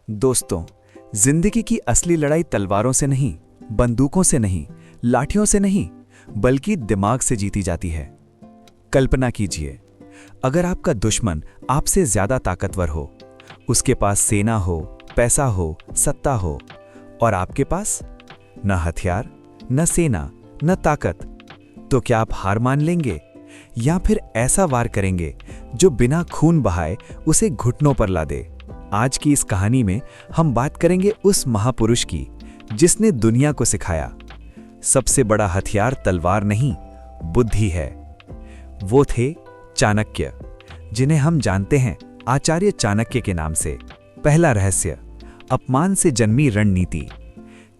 दोस्तों, जिंदगी की असली लड़ाई तलवारों से नहीं, बंदूकों से नहीं, लाठियों से नहीं, बल्कि दिमाग से जीती जाती है। कल्पना कीजिए, अगर आपका दुश्मन आपसे ज्यादा ताकतवर हो, उसके पास सेना हो, पैसा हो, सत्ता हो, और आपके पास न हथियार, न सेना, न ताकत, तो क्या आप हार मान लेंगे या फिर ऐसा वार करेंगे जो बिना खून बहाए उसे घुटनों पर ला दे? आज की इस कहानी में हम बात करेंगे उस महापुरुष की जिसने दुनिया को सिखाया, सबसे बड़ा हथियार तलवार नहीं, बुद्धि है। वो थे चाणक्य, जिन्हें हम जानते हैं आचार्य चाणक्य के नाम से। पहला रहस्य, अपमान से जन्मी रणनीति।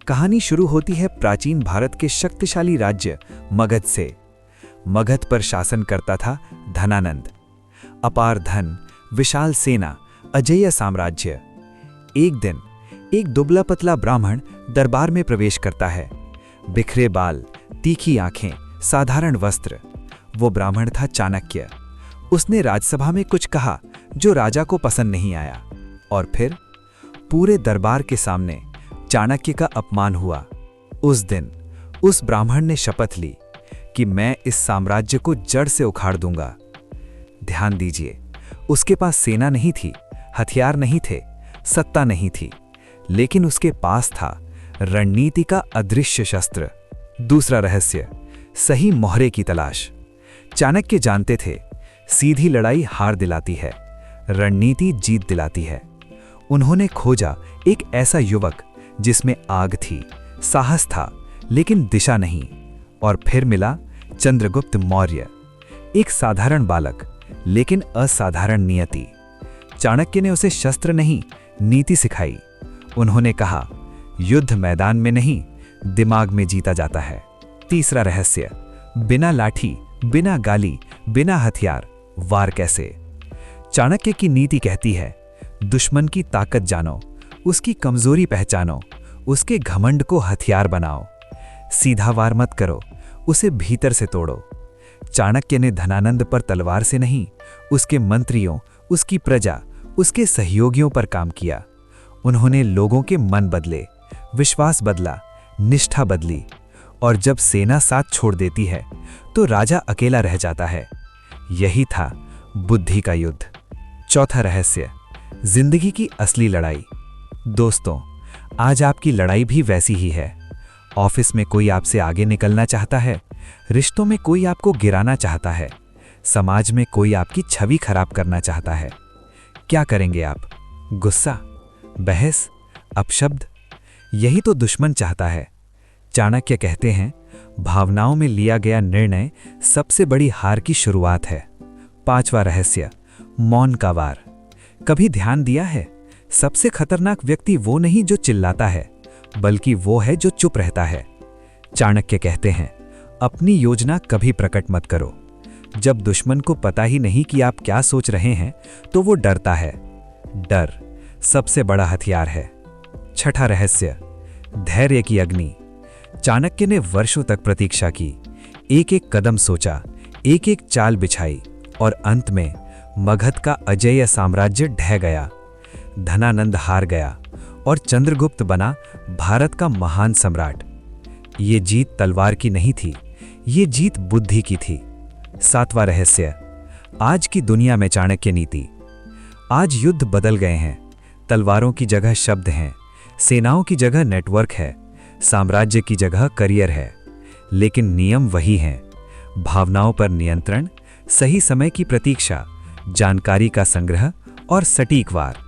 कहानी शुरू होती है प्राचीन भारत के शक्तिशाली राज्य मगध से। मगध पर शासन करता था धनानंद। अपार धन, विशाल सेना, अजेय साम्राज्य। एक दिन एक दुबला पतला ब्राह्मण दरबार में प्रवेश करता है। बिखरे बाल, तीखी आंखें, साधारण वस्त्र। वो ब्राह्मण था चाणक्य। उसने राजसभा में कुछ कहा जो राजा को पसंद नहीं आया, और फिर पूरे दरबार के सामने चाणक्य का अपमान हुआ। उस दिन उस ब्राह्मण ने शपथ ली कि मैं इस साम्राज्य को जड़ से उखाड़ दूंगा। ध्यान दीजिए, उसके पास सेना नहीं थी, हथियार नहीं थे, सत्ता नहीं थी, लेकिन उसके पास था रणनीति का अदृश्य शस्त्र। दूसरा रहस्य, सही मोहरे की तलाश। चाणक्य जानते थे, सीधी लड़ाई हार दिलाती है, रणनीति जीत दिलाती है। उन्होंने खोजा एक ऐसा युवक जिसमें आग थी, साहस था, लेकिन दिशा नहीं। और फिर मिला चंद्रगुप्त मौर्य, एक साधारण बालक, लेकिन असाधारण नियति। चाणक्य ने उसे शस्त्र नहीं, नीति सिखाई। उन्होंने कहा, युद्ध मैदान में नहीं, दिमाग में जीता जाता है। तीसरा रहस्य, बिना लाठी, बिना गाली, बिना हथियार, वार कैसे? चाणक्य की नीति कहती है, दुश्मन की ताकत जानो, उसकी कमजोरी पहचानो, उसके घमंड को हथियार बनाओ। सीधा वार मत करो, उसे भीतर से तोड़ो। चाणक्य ने धनानंद पर तलवार से नहीं, उसके मंत्रियों, उसकी प्रजा, उसके सहयोगियों पर काम किया। उन्होंने लोगों के मन बदले, विश्वास बदला, निष्ठा बदली। और जब सेना साथ छोड़ देती है तो राजा अकेला रह जाता है। यही था बुद्धि का युद्ध। चौथा रहस्य, जिंदगी की असली लड़ाई। दोस्तों, आज आपकी लड़ाई भी वैसी ही है। ऑफिस में कोई आपसे आगे निकलना चाहता है, रिश्तों में कोई आपको गिराना चाहता है, समाज में कोई आपकी छवि खराब करना चाहता है। क्या करेंगे आप? गुस्सा, बहस, अपशब्द? यही तो दुश्मन चाहता है। चाणक्य कहते हैं, भावनाओं में लिया गया निर्णय सबसे बड़ी हार की शुरुआत है। पांचवा रहस्य, मौन का वार। कभी ध्यान दिया है, सबसे खतरनाक व्यक्ति वो नहीं जो चिल्लाता है, बल्कि वो है जो चुप रहता है। चाणक्य कहते हैं, अपनी योजना कभी प्रकट मत करो। जब दुश्मन को पता ही नहीं कि आप क्या सोच रहे हैं, तो वो डरता है। डर सबसे बड़ा हथियार है। छठा रहस्य, धैर्य की अग्नि। चाणक्य ने वर्षों तक प्रतीक्षा की, एक एक कदम सोचा, एक एक चाल बिछाई, और अंत में मगध का अजेय साम्राज्य ढह गया। धनानंद हार गया और चंद्रगुप्त बना भारत का महान सम्राट। ये जीत तलवार की नहीं थी, ये जीत बुद्धि की थी। सातवां रहस्य, आज की दुनिया में चाणक्य नीति। आज युद्ध बदल गए हैं। तलवारों की जगह शब्द हैं, सेनाओं की जगह नेटवर्क है, साम्राज्य की जगह करियर है। लेकिन नियम वही हैं, भावनाओं पर नियंत्रण, सही समय की प्रतीक्षा, जानकारी का संग्रह और सटीक वार।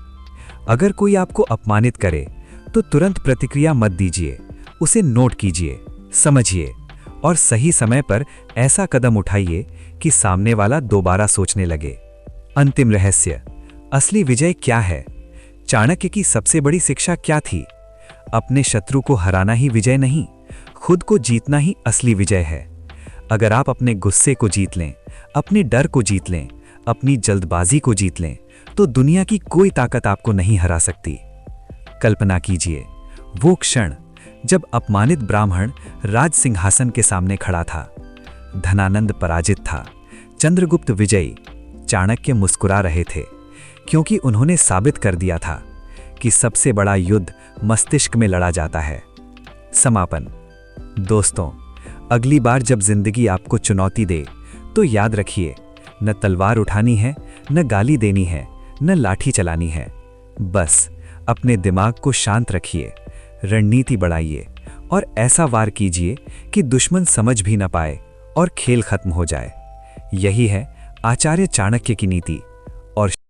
अगर कोई आपको अपमानित करे तो तुरंत प्रतिक्रिया मत दीजिए, उसे नोट कीजिए, समझिए, और सही समय पर ऐसा कदम उठाइए कि सामने वाला दोबारा सोचने लगे। अंतिम रहस्य, असली विजय क्या है? चाणक्य की सबसे बड़ी शिक्षा क्या थी? अपने शत्रु को हराना ही विजय नहीं, खुद को जीतना ही असली विजय है। अगर आप अपने गुस्से को जीत लें, अपने डर को जीत लें, अपनी जल्दबाजी को जीत लें, तो दुनिया की कोई ताकत आपको नहीं हरा सकती। कल्पना कीजिए, वो क्षण जब अपमानित ब्राह्मण राज सिंहासन के सामने खड़ा था। धनानंद पराजित था, चंद्रगुप्त विजयी। चाणक्य मुस्कुरा रहे थे, क्योंकि उन्होंने साबित कर दिया था जबकि सबसे बड़ा युद्ध मस्तिष्क में लड़ा जाता है। समापन। दोस्तों, अगली बार जब जिंदगी आपको चुनौती दे तो याद रखिए, न तलवार उठानी है, न गाली देनी है, न लाठी चलानी है। बस अपने दिमाग को शांत रखिए, रणनीति बढ़ाइए और ऐसा वार कीजिए कि दुश्मन समझ भी न पाए और खेल खत्म हो जाए। यही है आचार्य चाणक्य की नीति।